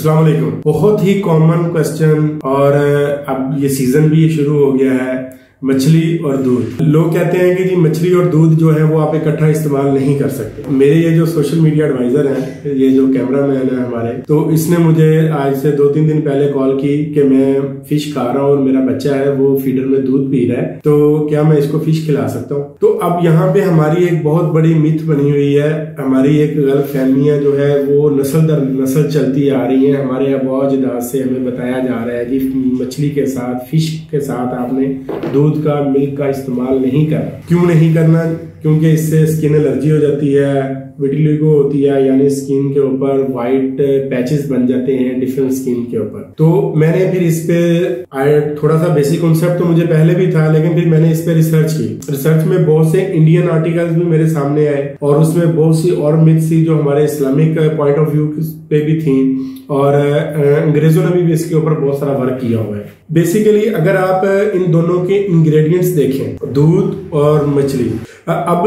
अस्सलाम वालेकुम। बहुत ही कॉमन क्वेश्चन और अब ये सीजन भी शुरू हो गया है, मछली और दूध। लोग कहते हैं कि जी मछली और दूध जो है वो आप इकट्ठा इस्तेमाल नहीं कर सकते। मेरे ये जो सोशल मीडिया एडवाइजर हैं, ये जो कैमरामैन है हमारे, तो इसने मुझे आज से 2-3 दिन पहले कॉल की कि मैं फिश खा रहा हूँ और मेरा बच्चा है वो फीडर में दूध पी रहा है, तो क्या मैं इसको फिश खिला सकता हूँ। तो अब यहाँ पे हमारी एक बहुत बड़ी मिथ बनी हुई है, हमारी एक गलत फहमियां जो है वो नस्ल दर नस्ल चलती आ रही है। हमारे अबू अजदाद से हमें बताया जा रहा है कि मछली के साथ, फिश के साथ आपने दूध का, मिल्क का इस्तेमाल नहीं करना। क्यों नहीं करना? क्योंकि इससे स्किन एलर्जी हो जाती है, विटिलिगो होती है, यानी स्किन के ऊपर व्हाइट पैचेस बन जाते हैं डिफरेंट स्किन के ऊपर। तो मैंने फिर इस पे थोड़ा सा बेसिक कॉन्सेप्ट तो मुझे पहले भी था, लेकिन फिर मैंने इस पे रिसर्च की। रिसर्च में बहुत से इंडियन आर्टिकल्स भी मेरे सामने आए और उसमें बहुत सी और मिथ्स थी जो हमारे इस्लामिक पॉइंट ऑफ व्यू पे भी थी, और अंग्रेजों ने भी इसके ऊपर बहुत सारा वर्क किया हुआ है। बेसिकली अगर आप इन दोनों के इंग्रेडिएंट्स देखें, दूध और मछली, अब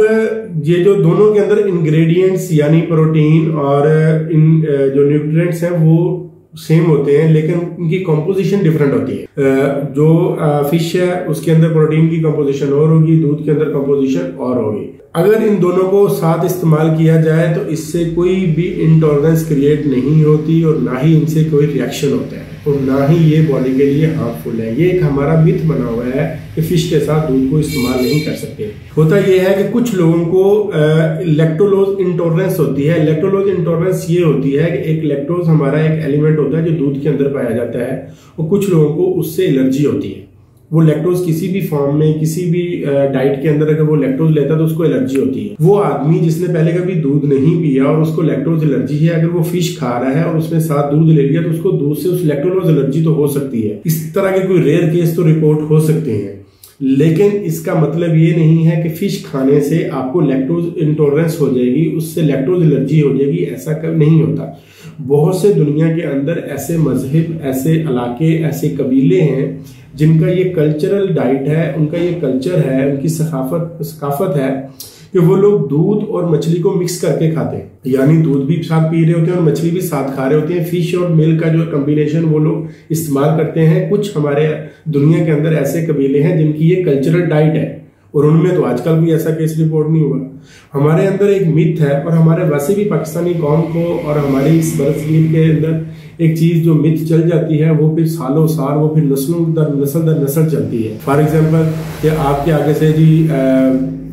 ये जो दोनों के अंदर इंग्रेडिएंट्स यानी प्रोटीन और इन जो न्यूट्रिएंट्स हैं वो सेम होते हैं, लेकिन उनकी कंपोजिशन डिफरेंट होती है। जो फिश है उसके अंदर प्रोटीन की कंपोजिशन और होगी, दूध के अंदर कंपोजिशन और होगी। अगर इन दोनों को साथ इस्तेमाल किया जाए तो इससे कोई भी इंटॉलरेंस क्रिएट नहीं होती और ना ही इनसे कोई रिएक्शन होता है और ना ही ये बॉडी के लिए हार्मफुल है। ये एक हमारा मिथ बना हुआ है कि फिश के साथ दूध को इस्तेमाल नहीं कर सकते। होता यह है कि कुछ लोगों को लैक्टोलोज इंटॉलरेंस होती है। लैक्टोलोज इंटॉलरेंस ये होती है कि एक लैक्टोज हमारा एक एलिमेंट होता है जो दूध के अंदर पाया जाता है, और कुछ लोगों को उससे एलर्जी होती है। वो लैक्टोज किसी भी फॉर्म में, किसी भी डाइट के अंदर अगर वो लैक्टोज लेता है तो उसको एलर्जी होती है। वो आदमी जिसने पहले कभी दूध नहीं पिया और उसको लैक्टोज एलर्जी है, अगर वो फिश खा रहा है और उसमें साथ दूध ले लिया तो उसको दूध से उस लैक्टोज एलर्जी तो हो सकती है। इस तरह के कोई रेयर केस तो रिपोर्ट हो सकते हैं, लेकिन इसका मतलब ये नहीं है कि फिश खाने से आपको लैक्टोज इंटॉलरेंस हो जाएगी, उससे लैक्टोज एलर्जी हो जाएगी, ऐसा कभी नहीं होता। बहुत से दुनिया के अंदर ऐसे मजहब, ऐसे इलाके, ऐसे कबीले हैं जिनका ये कल्चरल डाइट है, उनका ये कल्चर है, उनकी सकाफत है कि वो लोग दूध और मछली को मिक्स करके खाते हैं, यानी दूध भी साथ पी रहे होते हैं और मछली भी साथ खा रहे होते हैं। फिश और मिल्क का जो कॉम्बिनेशन वो लोग इस्तेमाल करते हैं। कुछ हमारे दुनिया के अंदर ऐसे कबीले हैं जिनकी ये कल्चरल डाइट है, और उनमें तो आजकल भी ऐसा केस रिपोर्ट नहीं हुआ। हमारे अंदर एक मिथ है, और हमारे वैसे भी पाकिस्तानी कौम को और हमारी इस बरसगीर के अंदर एक चीज जो मिथ चल जाती है वो फिर सालों साल, वो फिर नस्लों दर नस्ल चलती है। फॉर एग्जाम्पल कि आपके आगे से जी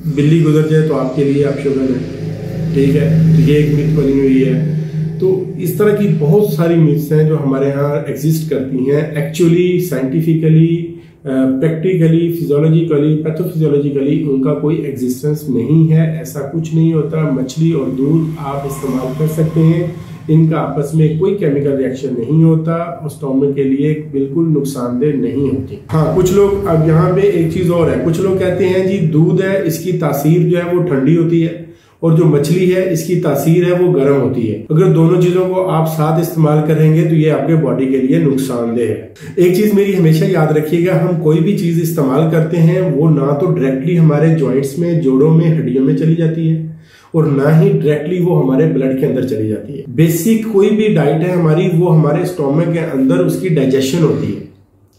बिल्ली गुजर जाए तो आपके लिए अपशगुन है, ठीक है, तो ये एक मिथ बनी हुई है। तो इस तरह की बहुत सारी मिथ्स हैं जो हमारे यहाँ एग्जिस्ट करती हैं। एक्चुअली साइंटिफिकली, प्रैक्टिकली, फिजियोलॉजिकली, पैथोफिजियोलॉजिकली उनका कोई एग्जिस्टेंस नहीं है। ऐसा कुछ नहीं होता। मछली और दूध आप इस्तेमाल कर सकते हैं, इनका आपस में कोई केमिकल रिएक्शन नहीं होता और स्टोमक के लिए बिल्कुल नुकसानदेह नहीं होती। हाँ, कुछ लोग, अब यहाँ पे एक चीज और है, कुछ लोग कहते हैं जी दूध है इसकी तासीर जो है वो ठंडी होती है, और जो मछली है इसकी तासीर है वो गर्म होती है। अगर दोनों चीजों को आप साथ इस्तेमाल करेंगे तो ये आपके बॉडी के लिए नुकसानदेह है। एक चीज मेरी हमेशा याद रखिएगा, हम कोई भी चीज इस्तेमाल करते हैं वो ना तो डायरेक्टली हमारे जॉइंट्स में, जोड़ों में, हड्डियों में चली जाती है, और ना ही डायरेक्टली वो हमारे ब्लड के अंदर चली जाती है। बेसिक कोई भी डाइट है हमारी, वो हमारे स्टोमक के अंदर उसकी डाइजेशन होती है।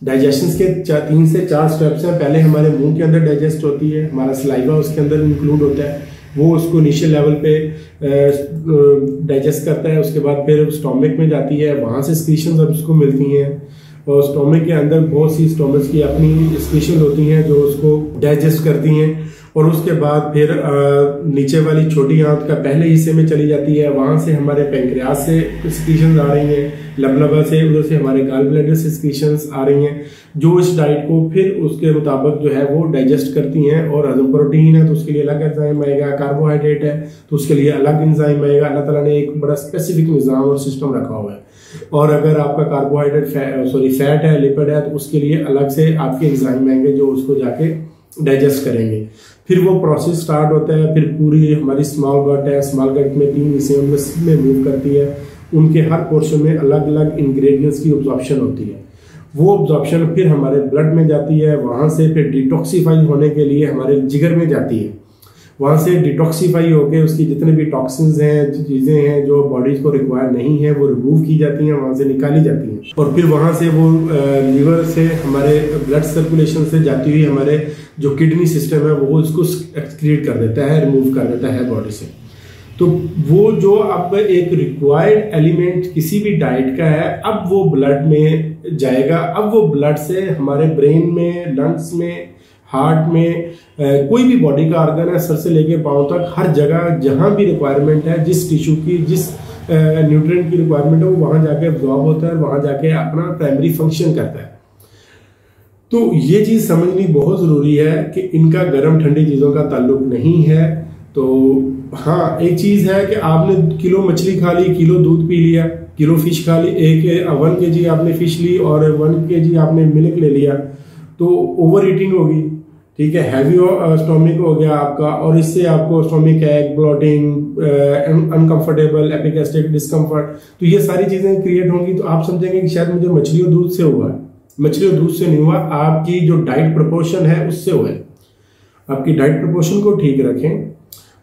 डाइजेशन के 3 से 4 स्टेप्स हैं। पहले हमारे मुंह के अंदर डाइजेस्ट होती है, हमारा सलाइवा उसके अंदर इंक्लूड होता है, वो उसको इनिशियल लेवल पे डाइजेस्ट करता है। उसके बाद फिर स्टोमक में जाती है, वहां से स्क्रीशंस अब उसको मिलती हैं, और स्टोमक के अंदर बहुत सी स्टोमक की अपनी स्क्रीशन होती हैं जो उसको डाइजेस्ट करती हैं, और उसके बाद फिर नीचे वाली छोटी आंत का पहले हिस्से में चली जाती है। वहां से हमारे पैंक्रियास से स्क्रीशंस आ रही हैं, लबलबा से, उधर से हमारे गॉल ब्लैडर से स्क्रीशंस आ रही हैं, जो इस डाइट को फिर उसके मुताबिक जो है वो डाइजेस्ट करती हैं। और हजम प्रोटीन है तो उसके लिए अलग एंजाइम आएगा, कार्बोहाइड्रेट है तो उसके लिए अलग एंजाइम आएगा। अल्लाह ताला ने एक बड़ा स्पेसिफिक निज़ाम और सिस्टम रखा हुआ है। और अगर आपका कार्बोहाइड्रेट फैट है, लिपिड है, तो उसके लिए अलग से आपके एंजाइम आएंगे जो उसको जाके डाइजेस्ट करेंगे। फिर वो प्रोसेस स्टार्ट होता है, फिर पूरी हमारी स्मॉल गट है, स्मॉल गट में 3 हिस्से में मूव करती है, उनके हर पोर्शन में अलग अलग इंग्रेडिएंट्स की ऑब्जॉर्प्शन होती है। वो ऑब्जॉर्प्शन फिर हमारे ब्लड में जाती है, वहां से फिर डिटॉक्सिफाई होने के लिए हमारे जिगर में जाती है, वहां से डिटॉक्सीफाई होके उसकी जितने भी टॉक्सिन्स हैं, चीजें हैं जो बॉडीज को रिक्वायर नहीं है, वो रिमूव की जाती हैं, वहां से निकाली जाती हैं, और फिर वहां से वो लीवर से हमारे ब्लड सर्कुलेशन से जाती हुई हमारे जो किडनी सिस्टम है वो उसको एक्सक्रीट कर देता है, रिमूव कर देता है बॉडी से। तो वो जो अब एक रिक्वायर्ड एलिमेंट किसी भी डाइट का है, अब वो ब्लड में जाएगा। अब वो ब्लड से हमारे ब्रेन में, लंग्स में, हार्ट में, कोई भी बॉडी का ऑर्गन है, सर से लेके पांव तक, हर जगह जहां भी रिक्वायरमेंट है, जिस टिश्यू की, जिस न्यूट्रिएंट की रिक्वायरमेंट है, वो वहां जाके एब्जॉर्ब होता है, वहां जाके अपना प्राइमरी फंक्शन करता है। तो ये चीज समझनी बहुत जरूरी है कि इनका गर्म ठंडी चीजों का ताल्लुक नहीं है। तो हाँ, एक चीज है कि आपने किलो मछली खा ली, किलो दूध पी लिया, किलो फिश खा ली, 1 kg आपने फिश ली और 1 kg आपने मिल्क ले लिया, तो ओवर ईटिंग होगी, ठीक है, हैवी स्टोमिक हो गया आपका, और इससे आपको स्टोमिक एक, ब्लोटिंग, अनकंफर्टेबल, एपिगैस्ट्रिक डिस्कम्फर्ट, तो ये सारी चीजें क्रिएट होंगी। तो आप समझेंगे कि शायद मुझे मछली और दूध से हुआ है। मछली और दूध से नहीं हुआ, आपकी जो डाइट प्रोपोर्शन है उससे हुआ है। आपकी डाइट प्रोपोर्शन को ठीक रखें।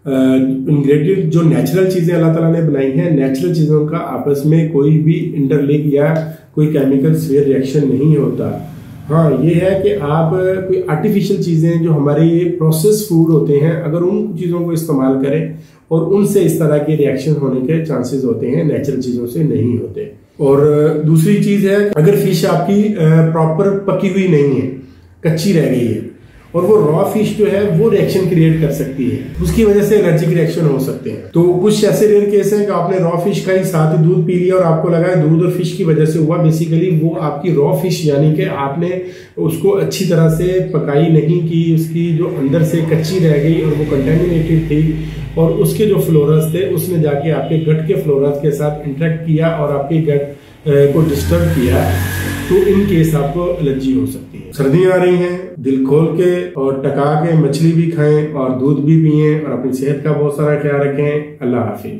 इंग्रेडिएंट जो नेचुरल चीजें अल्लाह ताला ने बनाई हैं, नेचुरल चीजों का आपस में कोई भी इंटरलिंक या कोई केमिकल स्वेयर रिएक्शन नहीं होता। हाँ, ये है कि आप कोई आर्टिफिशियल चीजें जो हमारे ये प्रोसेस फूड होते हैं, अगर उन चीजों को इस्तेमाल करें और उनसे इस तरह के रिएक्शन होने के चांसेस होते हैं, नेचुरल चीजों से नहीं होते। और दूसरी चीज है, अगर फिश आपकी प्रॉपर पकी हुई नहीं है, कच्ची रह गई है, और वो रॉ फिश जो है वो रिएक्शन क्रिएट कर सकती है, उसकी वजह से एलर्जिक रिएक्शन हो सकते हैं। तो कुछ ऐसे रेयर केस हैं कि आपने रॉ फिश खाई, साथ ही दूध पी लिया और आपको लगा है दूध और फिश की वजह से हुआ। बेसिकली वो आपकी रॉ फिश, यानी कि आपने उसको अच्छी तरह से पकाई नहीं की, उसकी जो अंदर से कच्ची रह गई और वो कंटेमिनेटेड थी, और उसके जो फ्लोरास थे उसने जाके आपके गट के फ्लोरास के साथ इंटरेक्ट किया और आपके गट को डिस्टर्ब किया, तो इन केस आपको एलर्जी हो सकती है। सर्दियां आ रही हैं, दिल खोल के और टका के मछली भी खाएं और दूध भी पिएं और अपनी सेहत का बहुत सारा ख्याल रखें। अल्लाह हाफिज।